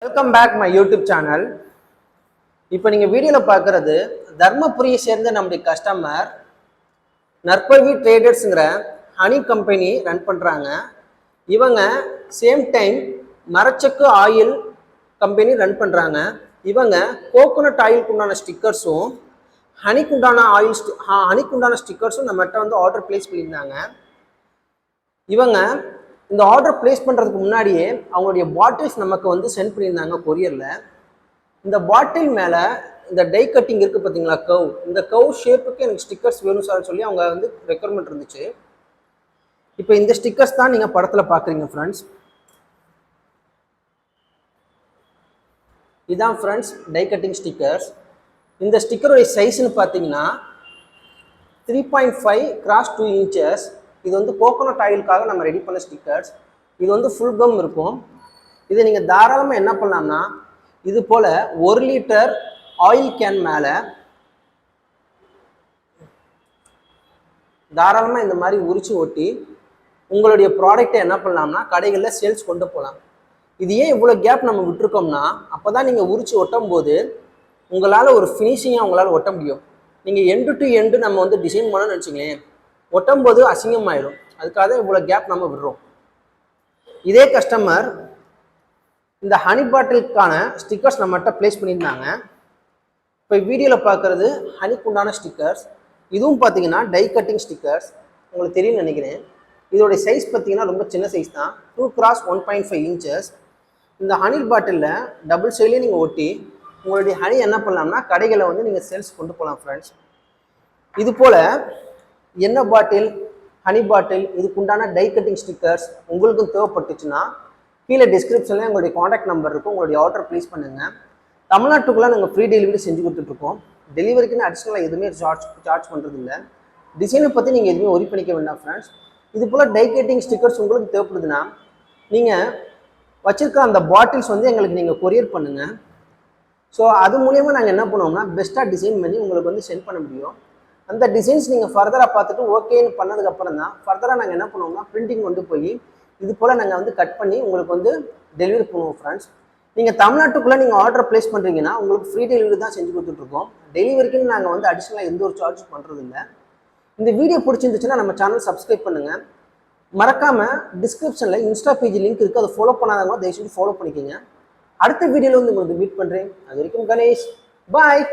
Welcome back my YouTube channel. இப்போ நீங்கள் வீடியோவில் பார்க்குறது தர்மபுரியை சேர்ந்த நம்முடைய கஸ்டமர் நற்பவி ட்ரேடர்ஸுங்கிற ஹனி கம்பெனி ரன் பண்ணுறாங்க. இவங்க சேம் டைம் மரச்சக்கு ஆயில் கம்பெனி ரன் பண்ணுறாங்க. இவங்க கோகோனட் ஆயிலுக்கு உண்டான ஸ்டிக்கர்ஸும் ஹனிக்குண்டான ஸ்டிக்கர்ஸும் நம்மகிட்ட வந்து ஆர்டர் பிளேஸ் பண்ணியிருந்தாங்க. இவங்க இந்த ஆர்டர் பிளேஸ் பண்ணுறதுக்கு முன்னாடியே அவங்களுடைய பாட்டில்ஸ் நமக்கு வந்து சென்ட் பண்ணியிருந்தாங்க கொரியரில். இந்த பாட்டில் மேலே இந்த டை கட்டிங் இருக்குது பார்த்தீங்களா, கவ், இந்த கவ் ஷேப்புக்கு எனக்கு ஸ்டிக்கர்ஸ் வேணும் சார் சொல்லி அவங்க வந்து ரெக்குவயர்மெண்ட் இருந்துச்சு. இப்போ இந்த ஸ்டிக்கர்ஸ் தான் நீங்கள் படத்தில் பார்க்குறீங்க ஃப்ரெண்ட்ஸ். இதுதான் ஃப்ரெண்ட்ஸ் டை கட்டிங் ஸ்டிக்கர்ஸ். இந்த ஸ்டிக்கருடைய சைஸ்ன்னு பார்த்தீங்கன்னா 3.5 x 2 inches. இது வந்து கோகோனட் ஆயிலுக்காக நம்ம ரெடி பண்ண ஸ்டிக்கர்ஸ். இது வந்து ஃபுல் கம் இருக்கும். இதை நீங்கள் தாராளமாக என்ன பண்ணலாம்னா, இது போல் 1 லிட்டர் ஆயில் கேன் மேலே தாராளமாக இந்த மாதிரி உரிச்சு ஒட்டி உங்களுடைய ப்ராடக்டை என்ன பண்ணலாம்னா கடைகளில் சேல்ஸ் கொண்டு போகலாம். இது ஏன் இவ்வளோ கேப் நம்ம விட்டுருக்கோம்னா, அப்போ தான் நீங்கள் உரிச்சு ஒட்டும் போது உங்களால் ஒரு ஃபினிஷிங்காக உங்களால் ஒட்ட முடியும். நீங்கள் எண்டு டு எண்டு நம்ம வந்து டிசைன் பண்ணணும்னு நினச்சிங்களேன், ஒட்டும் போது அசிங்கமாயிடும். அதுக்காக தான் இவ்வளோ கேப் நம்ம விடுறோம். இதே கஸ்டமர் இந்த ஹனி பாட்டிலுக்கான ஸ்டிக்கர்ஸ் நம்மகிட்ட பிளேஸ் பண்ணியிருந்தாங்க. இப்போ வீடியோவில் பார்க்குறது ஹனிக்கு உண்டான ஸ்டிக்கர்ஸ். இதுவும் பார்த்தீங்கன்னா டை கட்டிங் ஸ்டிக்கர்ஸ். உங்களுக்கு தெரியும்னு நினைக்கிறேன். இதோடைய சைஸ் பார்த்தீங்கன்னா ரொம்ப சின்ன சைஸ் தான், 2 x 1.5 inches. இந்த ஹனி பாட்டிலில் டபுள் சைட்லேயே நீங்கள் ஒட்டி உங்களுடைய ஹனி என்ன பண்ணலாம்னா கடைகளை வந்து நீங்கள் சேல்ஸ் கொண்டு போகலாம் ஃப்ரெண்ட்ஸ். இது போல் எண்ணெய் பாட்டில், ஹனி பாட்டில், இதுக்குண்டான டை கட்டிங் ஸ்டிக்கர்ஸ் உங்களுக்கும் தேவைப்பட்டுச்சுன்னா கீழே டிஸ்கிரிப்ஷனில் உங்களுடைய காண்டாக்ட் நம்பர் இருக்கும். உங்களுடைய ஆர்டர் ப்ளேஸ் பண்ணுங்கள். தமிழ்நாட்டுக்குள்ளே நாங்கள் ஃப்ரீ டெலிவரி செஞ்சு கொடுத்துட்ருக்கோம். டெலிவரிக்குன்னு அடிஷ்னலாக எதுவுமே சார்ஜ் பண்ணுறது இல்லை. டிசைனை பற்றி நீங்கள் எதுவுமே ஒரி பண்ணிக்க வேண்டாம் ஃப்ரெண்ட்ஸ். இது போல் டை கட்டிங் ஸ்டிக்கர்ஸ் உங்களுக்கு தேவைப்படுதுன்னா நீங்கள் வச்சுருக்க அந்த பாட்டில்ஸ் வந்து எங்களுக்கு நீங்கள் கொரியர் பண்ணுங்கள். ஸோ அது மூலயமா நாங்கள் என்ன பண்ணுவோம்னா பெஸ்ட்டாக டிசைன் பண்ணி உங்களுக்கு வந்து சென்ட் பண்ண முடியும். அந்த டிசைன்ஸ் நீங்கள் ஃபர்தராக பார்த்துட்டு ஓகேன்னு பண்ணதுக்கப்புறம் தான் ஃபர்தராக நாங்கள் என்ன பண்ணுவோம்னா பிரிண்டிங் கொண்டு போய் இது போல் நாங்கள் வந்து கட் பண்ணி உங்களுக்கு வந்து டெலிவரி பண்ணுவோம் ஃப்ரெண்ட்ஸ். நீங்கள் தமிழ்நாட்டுக்குள்ளே நீங்கள் ஆர்டர் ப்ளேஸ் பண்ணுறீங்கன்னா உங்களுக்கு ஃப்ரீ டெலிவரி தான் செஞ்சு கொடுத்துட்ருக்கோம். டெலிவரிக்குன்னு நாங்கள் வந்து அடிஷ்னலாக எந்த ஒரு சார்ஜ் பண்ணுறது இல்லை. இந்த வீடியோ பிடிச்சிருந்துச்சுன்னா நம்ம சேனல் சப்ஸ்கிரைப் பண்ணுங்கள். மறக்காமல் டிஸ்கிரிப்ஷனில் இன்ஸ்டா பேஜ் லிங்க் இருக்குது, அதை ஃபாலோ பண்ணாதவங்க தயவுசெய்து ஃபாலோ பண்ணிக்கோங்க. அடுத்த வீடியோவில் வந்து உங்களுக்கு மீட் பண்ணுறேன். அது வரைக்கும் கணேஷ், பாய்.